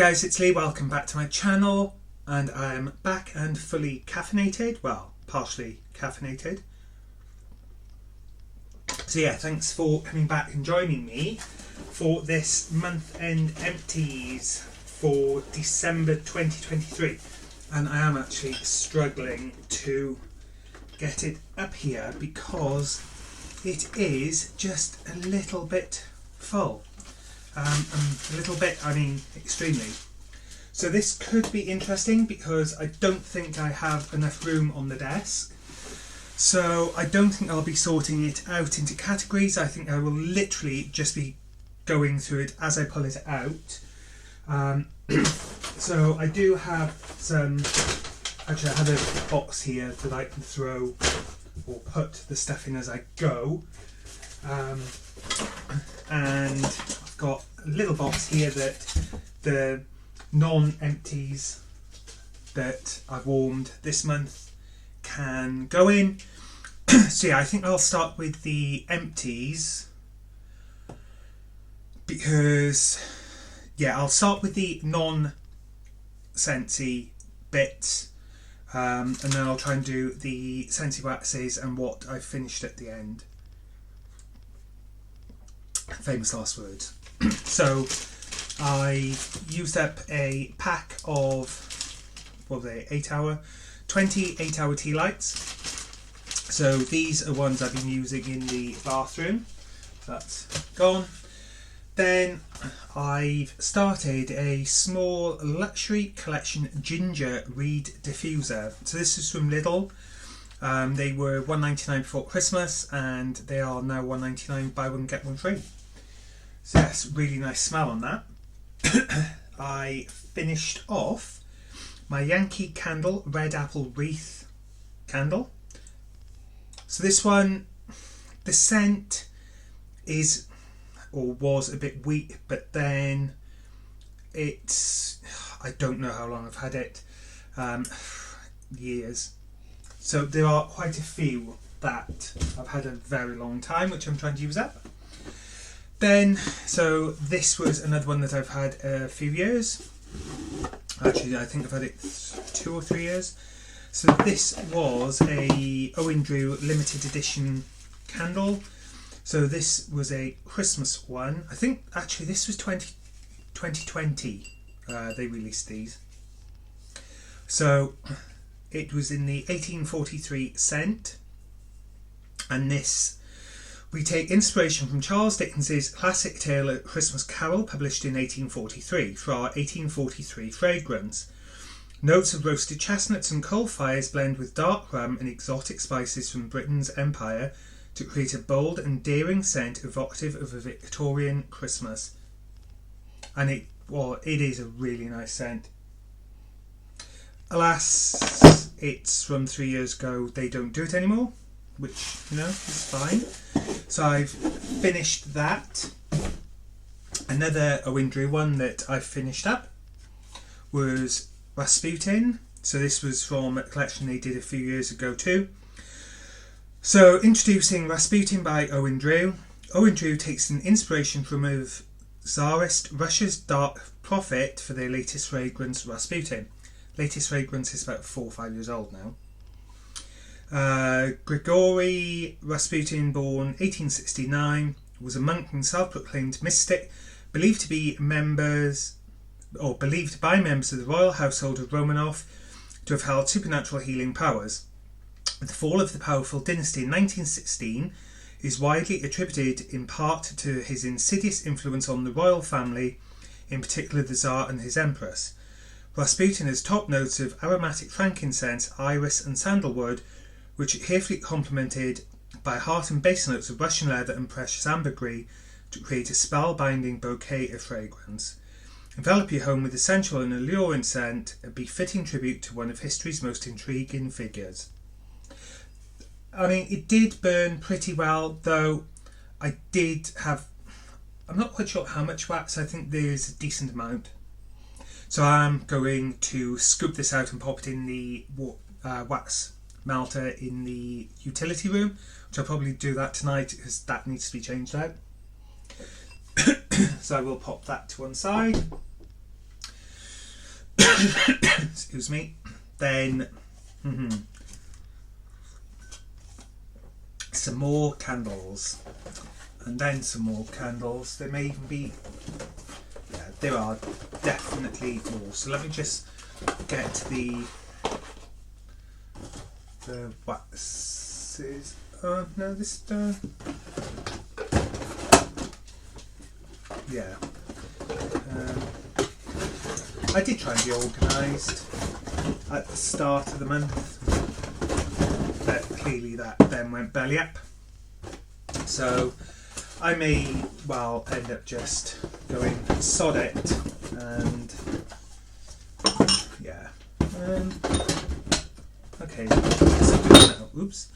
guys, it's Lee, welcome back to my channel, and I am back and fully caffeinated, well, partially caffeinated. So yeah, thanks for coming back and joining me for this month-end empties for December 2023. And I am actually struggling to get it up here because it is just a little bit full. A little bit, I mean extremely. So this could be interesting because I don't think I have enough room on the desk. So I don't think I'll be sorting it out into categories. I think I will literally just be going through it as I pull it out. So I do have some, actually I have a box here that I can throw or put the stuff in as I go. And I've got a little box here that the non-empties that I've warmed this month can go in. So yeah, I think I'll start with the empties because yeah, I'll start with the non-scentsy bits and then I'll try and do the scentsy waxes and what I've finished at the end. Famous last words. So I used up a pack of, what were they, 20 8-hour tea lights. So these are ones I've been using in the bathroom. That's gone. Then I've started a small luxury collection ginger reed diffuser. So this is from Lidl. They were $1.99 before Christmas and they are now $1.99, buy one get one free. So yes, really nice smell on that. I finished off my Yankee Candle Red Apple Wreath candle. So this one, the scent is or was a bit weak, but then it's, I don't know how long I've had it, years. So there are quite a few that I've had a very long time, which I'm trying to use up. Then, so this was another one that I've had a few years. Actually, I think I've had it 2 or 3 years. So this was a Owen Drew limited edition candle. So this was a Christmas one. I think actually this was 2020 they released these. So it was in the 1843 scent, and this, we take inspiration from Charles Dickens's classic tale A Christmas Carol, published in 1843, for our 1843 fragrance. Notes of roasted chestnuts and coal fires blend with dark rum and exotic spices from Britain's empire to create a bold and daring scent evocative of a Victorian Christmas. And it is a really nice scent. Alas, it's from 3 years ago. They don't do it anymore, which, you know, is fine. So I've finished that. Another Owen Drew one that I've finished up was Rasputin. So this was from a collection they did a few years ago too. So introducing Rasputin by Owen Drew. Owen Drew takes an inspiration from of Tsarist Russia's dark prophet for their latest fragrance, Rasputin. Latest fragrance is about 4 or 5 years old now. Grigory Rasputin, born 1869, was a monk and self-proclaimed mystic, believed by members of the royal household of Romanov to have held supernatural healing powers. The fall of the powerful dynasty in 1916 is widely attributed in part to his insidious influence on the royal family, in particular the Tsar and his empress. Rasputin has top notes of aromatic frankincense, iris and sandalwood, which are carefully complemented by heart and base notes of Russian leather and precious ambergris to create a spellbinding bouquet of fragrance. Envelop your home with a sensual and alluring scent, a befitting tribute to one of history's most intriguing figures. I mean, it did burn pretty well, though I did have, I'm not quite sure how much wax, I think there's a decent amount. So I'm going to scoop this out and pop it in the wax melter in the utility room, which I'll probably do that tonight because that needs to be changed out. So I will pop that to one side. excuse me. Then some more candles, and then some more candles. There may even be, yeah, there are definitely more. So let me just get the waxes. Oh no, this yeah. I did try and be organised at the start of the month, but clearly that then went belly up. So I may well end up just going sod it, and yeah. Okay. Oops.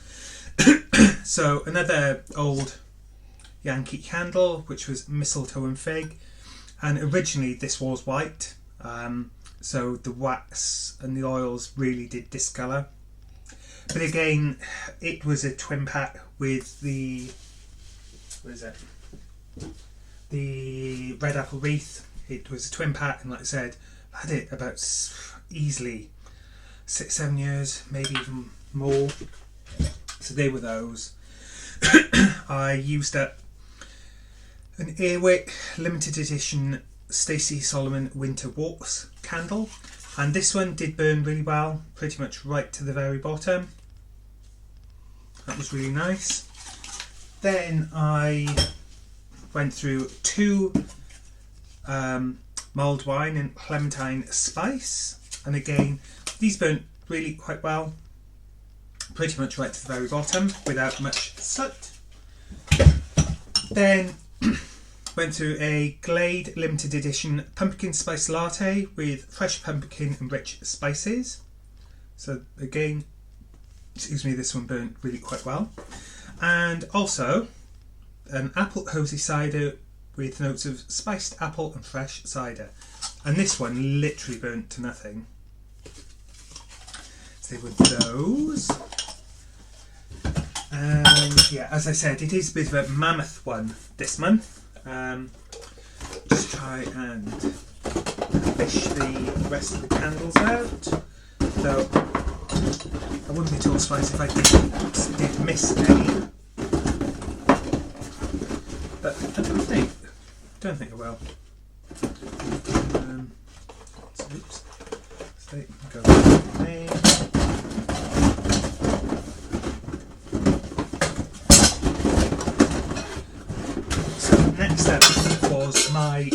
So another old Yankee candle, which was mistletoe and fig, and originally this was white. So the wax and the oils really did discolour. But again, it was a twin pack with the, what is it? The red apple wreath. It was a twin pack, and like I said, I had it about easily 6-7 years, maybe even more. So they were those. I used up an Airwick limited edition Stacey Solomon Winter Walks candle, and this one did burn really well, pretty much right to the very bottom. That was really nice. Then I went through 2 mulled wine and Clementine spice, and again these burnt really quite well, pretty much right to the very bottom without much soot. Then went through a Glade limited edition pumpkin spice latte with fresh pumpkin and rich spices. So again, excuse me, this one burnt really quite well. And also an apple hosey cider with notes of spiced apple and fresh cider. And this one literally burnt to nothing. So with those. And yeah, as I said, it is a bit of a mammoth one this month. Just try and fish the rest of the candles out. Though I wouldn't be too surprised if I did miss any. But I don't think I will. Oops. So go there. Next up was my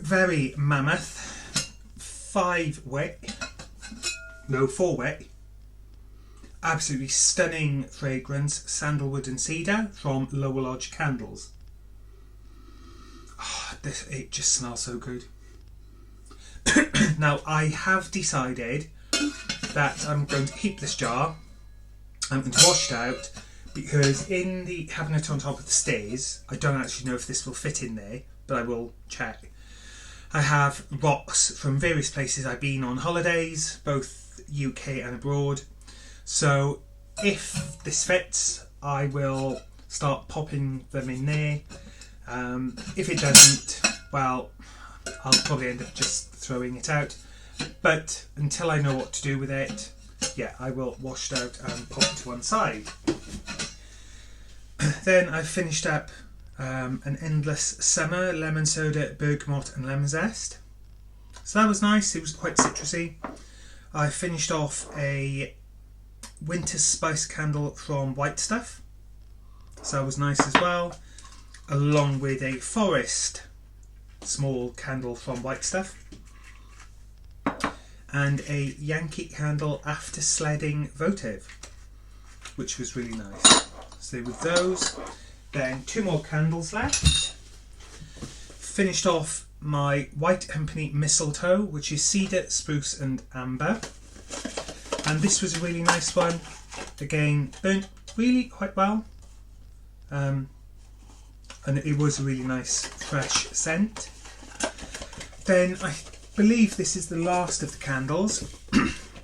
very mammoth 4-wick, absolutely stunning fragrance, sandalwood and cedar from Lower Lodge Candles. Oh, it just smells so good. Now I have decided that I'm going to keep this jar. I'm going to wash it out, because in the cabinet on top of the stairs, I don't actually know if this will fit in there, but I will check. I have rocks from various places I've been on holidays, both UK and abroad. So if this fits, I will start popping them in there. If it doesn't, well, I'll probably end up just throwing it out. But until I know what to do with it, yeah, I will wash it out and pop it to one side. Then I finished up an Endless Summer lemon soda, bergamot and lemon zest. So that was nice, it was quite citrusy. I finished off a winter spice candle from White Stuff. So that was nice as well. Along with a forest small candle from White Stuff. And a Yankee candle after sledding votive, which was really nice. So with those, then 2 more candles left. Finished off my White Company mistletoe, which is cedar, spruce and amber. And this was a really nice one. Again, burnt really quite well. And it was a really nice fresh scent. Then I believe this is the last of the candles.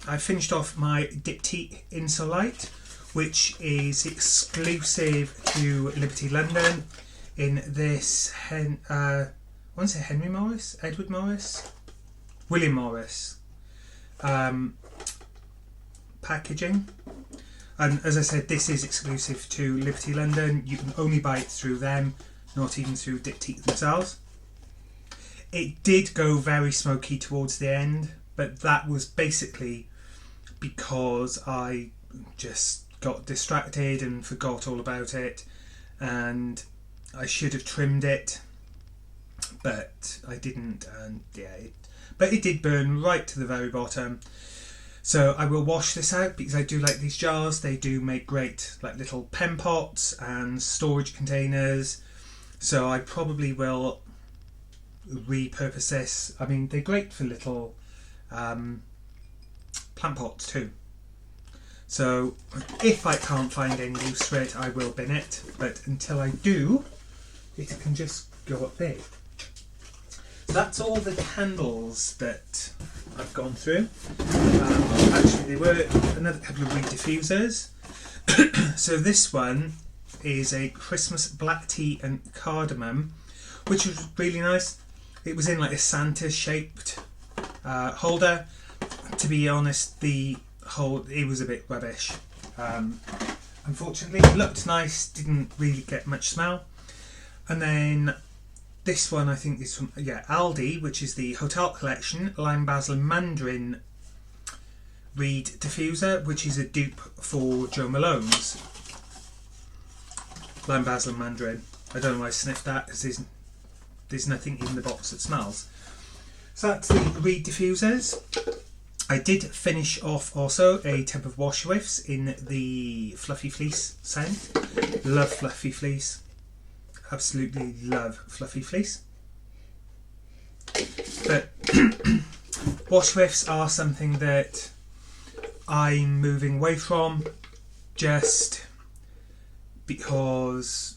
I finished off my Diptyque Insolite, which is exclusive to Liberty London in this want to say Henry Morris, Edward Morris, William Morris packaging. And as I said, this is exclusive to Liberty London. You can only buy it through them, not even through Diptyque themselves. It did go very smoky towards the end, but that was basically because I just got distracted and forgot all about it, and I should have trimmed it, but I didn't, and yeah, but it did burn right to the very bottom. So I will wash this out because I do like these jars. They do make great like little pen pots and storage containers. So I probably will repurpose this. I mean, they're great for little plant pots too. So if I can't find any use for it, I will bin it. But until I do, it can just go up there. That's all the candles that I've gone through. Actually, there were another couple of weed diffusers. So this one is a Christmas black tea and cardamom, which was really nice. It was in like a Santa shaped holder. To be honest, it was a bit rubbish. Unfortunately, it looked nice, didn't really get much smell. And then this one I think is from Aldi, which is the Hotel Collection Lime Basil and Mandarin Reed diffuser, which is a dupe for Joe Malone's Lime Basil and Mandarin. I don't know why I sniffed that because there's nothing in the box that smells. So that's the Reed diffusers. I did finish off also a tub of wash whiffs in the Fluffy Fleece scent. Love Fluffy Fleece. Absolutely love Fluffy Fleece. But wash whiffs are something that I'm moving away from, just because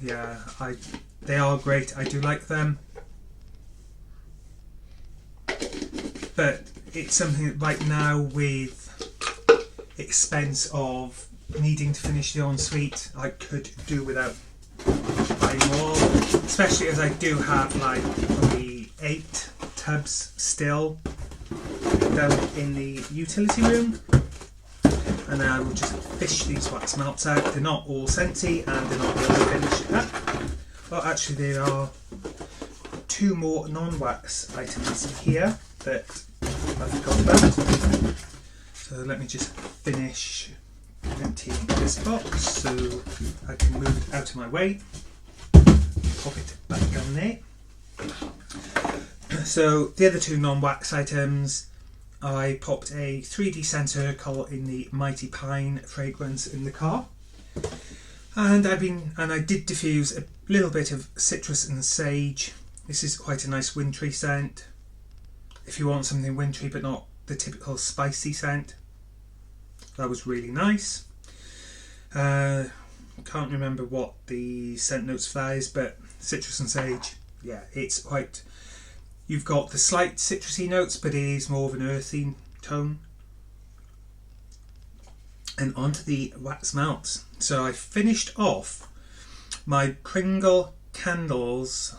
they are great. I do like them, but it's something that right now, with expense of needing to finish the ensuite, I could do without buying more, especially as I do have like probably 8 tubs still down in the utility room, and then I will just fish these wax melts out. They're not all scenty and they're not all finished up. Well, actually there are 2 more non-wax items here that I forgot about, so let me just finish emptying this box so I can move it out of my way. Pop it back down there. So the other 2 non-wax items, I popped a 3D Circle in the Mighty Pine fragrance in the car, and I did diffuse a little bit of citrus and sage. This is quite a nice wintry scent. If you want something wintry but not the typical spicy scent, that was really nice. Can't remember what the scent notes for that is, but citrus and sage, yeah, it's quite. You've got the slight citrusy notes, but it is more of an earthy tone. And onto the wax melts. So I finished off my Kringle candles.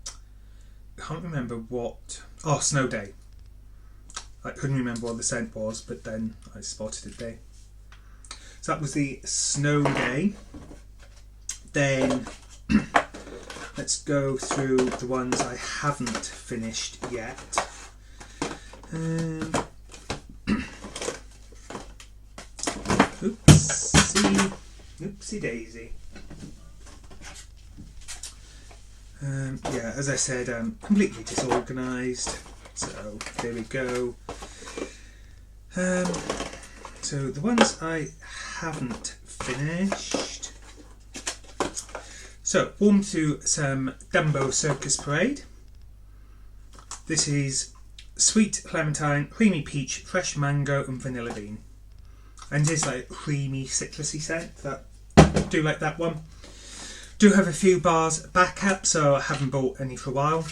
I can't remember what. Oh, Snow Day. I couldn't remember what the scent was, but then I spotted it there. So that was the Snow Day. Then let's go through the ones I haven't finished yet. Oopsie daisy. As I said, I'm completely disorganised. So there we go. So the ones I haven't finished. So warm to some Dumbo Circus Parade. This is sweet clementine, creamy peach, fresh mango and vanilla bean. And it's like a creamy citrusy scent. I do like that one. Do have a few bars back up, so I haven't bought any for a while.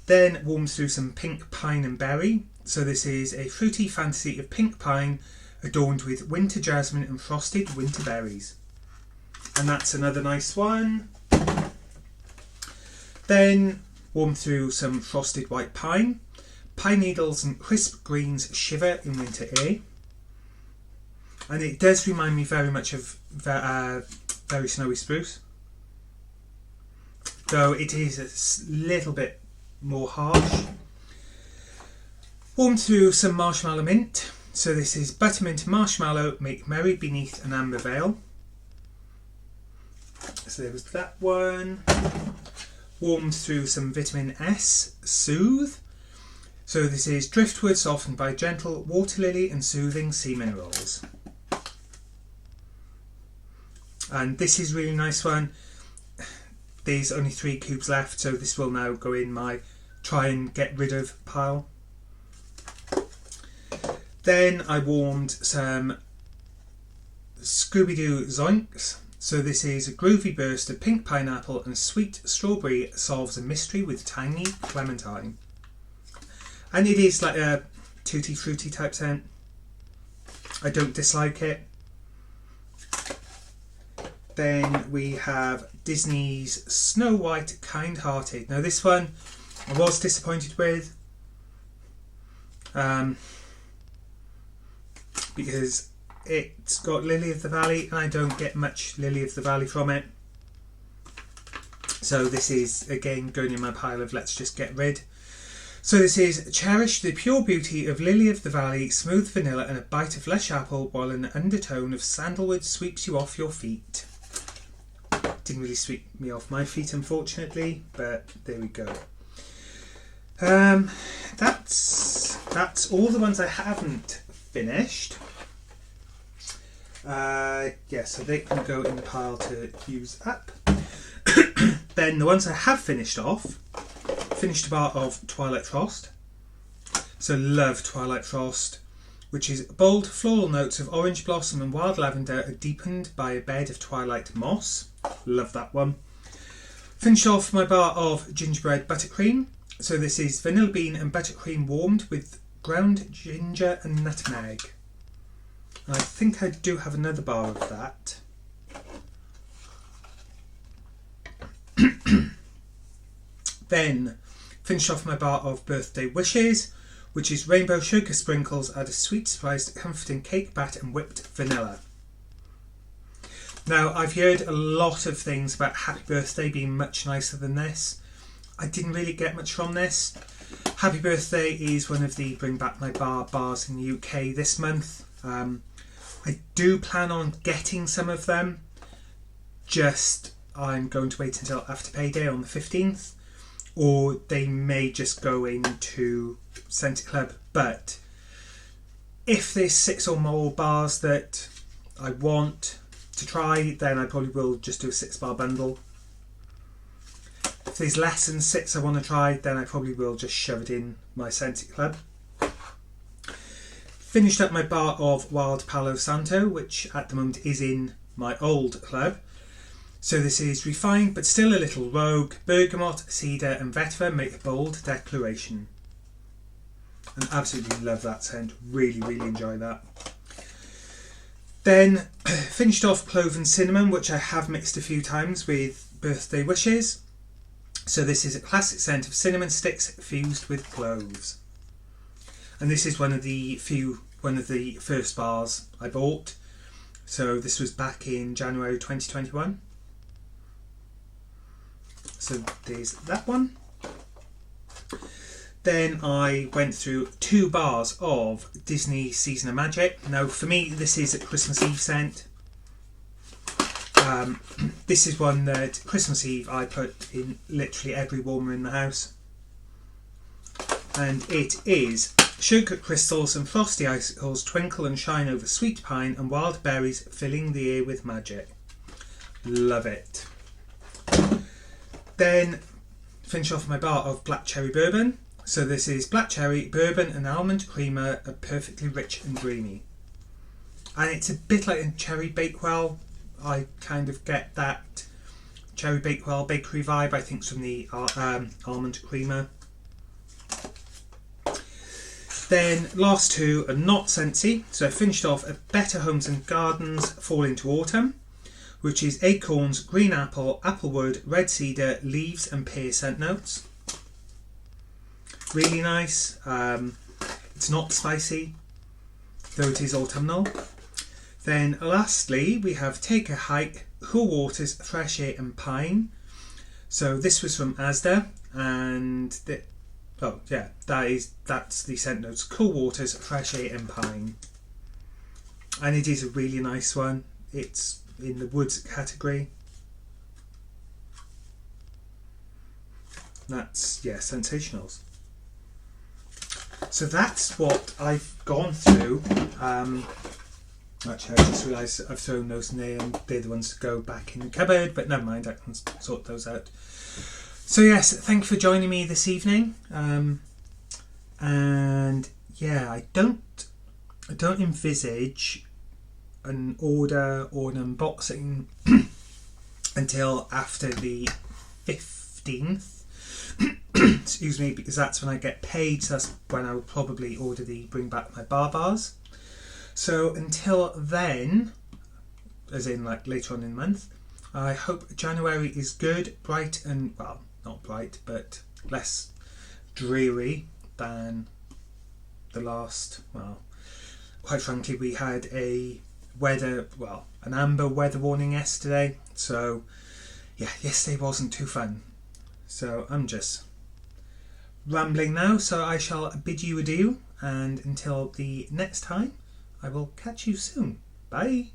Then warms through some pink pine and berry. So this is a fruity fantasy of pink pine adorned with winter jasmine and frosted winter berries. And that's another nice one. Then warmed through some frosted white pine, pine needles and crisp greens shiver in winter air. And it does remind me very much of Very Snowy Spruce, though it is a little bit more harsh. Warmed through some Marshmallow Mint. So this is Buttermint and Marshmallow Make Merry Beneath an Amber Veil. So there was that one. Warmed through some Vitamin S Soothe. So this is Driftwood softened by gentle water lily and soothing sea minerals. And this is a really nice one. There's only 3 cubes left, so this will now go in my try and get rid of pile. Then I warmed some ScoobyDoo Zoinks. So this is a groovy burst of pink pineapple and sweet strawberry solves a mystery with tangy clementine. And it is like a tutti frutti type scent. I don't dislike it. Then we have Disney's Snow White Kindhearted. Now this one I was disappointed with because it's got Lily of the Valley and I don't get much Lily of the Valley from it. So this is again going in my pile of let's just get rid. So this is Cherish the pure beauty of Lily of the Valley, smooth vanilla and a bite of lush apple while an undertone of sandalwood sweeps you off your feet. Didn't really sweep me off my feet unfortunately, but there we go. That's all the ones I haven't finished. So they can go in the pile to use up. Then the ones I have finished off. Finished a bar of Twilight Frost. So love Twilight Frost, which is bold floral notes of orange blossom and wild lavender are deepened by a bed of twilight moss. Love that one. Finished off my bar of Gingerbread Buttercream. So this is vanilla bean and buttercream warmed with ground ginger and nutmeg. I think I do have another bar of that. Then finish off my bar of Birthday Wishes, which is rainbow sugar sprinkles, add a sweet spiced comforting cake batter and whipped vanilla. Now I've heard a lot of things about Happy Birthday being much nicer than this. I didn't really get much from this. Happy Birthday is one of the Bring Back My Bar bars in the UK this month. I do plan on getting some of them, just I'm going to wait until after payday on the 15th, or they may just go into Scented Club. But if there's 6 or more bars that I want to try, then I probably will just do a 6-bar bundle. If there's less than 6 I want to try, then I probably will just shove it in my Scented Club. Finished up my bar of Wild Palo Santo, which at the moment is in my old club. So this is refined but still a little rogue. Bergamot, cedar and vetiver make a bold declaration. And absolutely love that scent. Really, really enjoy that. Then finished off Clove Cinnamon, which I have mixed a few times with Birthday Wishes. So this is a classic scent of cinnamon sticks fused with cloves. And this is one of the first bars I bought. So this was back in January 2021. So there's that one. Then I went through 2 bars of Disney Season of Magic. Now for me this is a Christmas Eve scent. This is one that Christmas Eve I put in literally every warmer in the house. And it is sugar crystals and frosty icicles twinkle and shine over sweet pine and wild berries filling the air with magic. Love it. Then finish off my bar of Black Cherry Bourbon. So this is Black Cherry, Bourbon and Almond Creamer are perfectly rich and dreamy. And it's a bit like a Cherry Bakewell. I kind of get that Cherry Bakewell bakery vibe, I think, from the Almond Creamer. Then last 2 are not scentsy. So I finished off a Better Homes and Gardens Fall into Autumn, which is acorns, green apple, applewood, red cedar, leaves and pear scent notes. Really nice. It's not spicy, though it is autumnal. Then lastly, we have Take a Hike, Cool Waters, Fresh Air and Pine. So this was from Asda, and that's the scent notes: Cool Waters, Fresh Air and Pine. And it is a really nice one. It's in the woods category. That's, sensationals. So that's what I've gone through. Actually, I just realised I've thrown those in there and they're the ones to go back in the cupboard, but never mind, I can sort those out. So yes, thank you for joining me this evening. And yeah, I don't envisage an order or an unboxing until after the 15th. Excuse me, because that's when I get paid, so that's when I will probably order the Bring Back My Bar Bars. So until then, as in like later on in the month, I hope January is good, bright and, well, not bright, but less dreary than the last, well, quite frankly, we had an amber weather warning yesterday, so yeah, yesterday wasn't too fun. So I'm just rambling now, so I shall bid you adieu, and until the next time, I will catch you soon. Bye.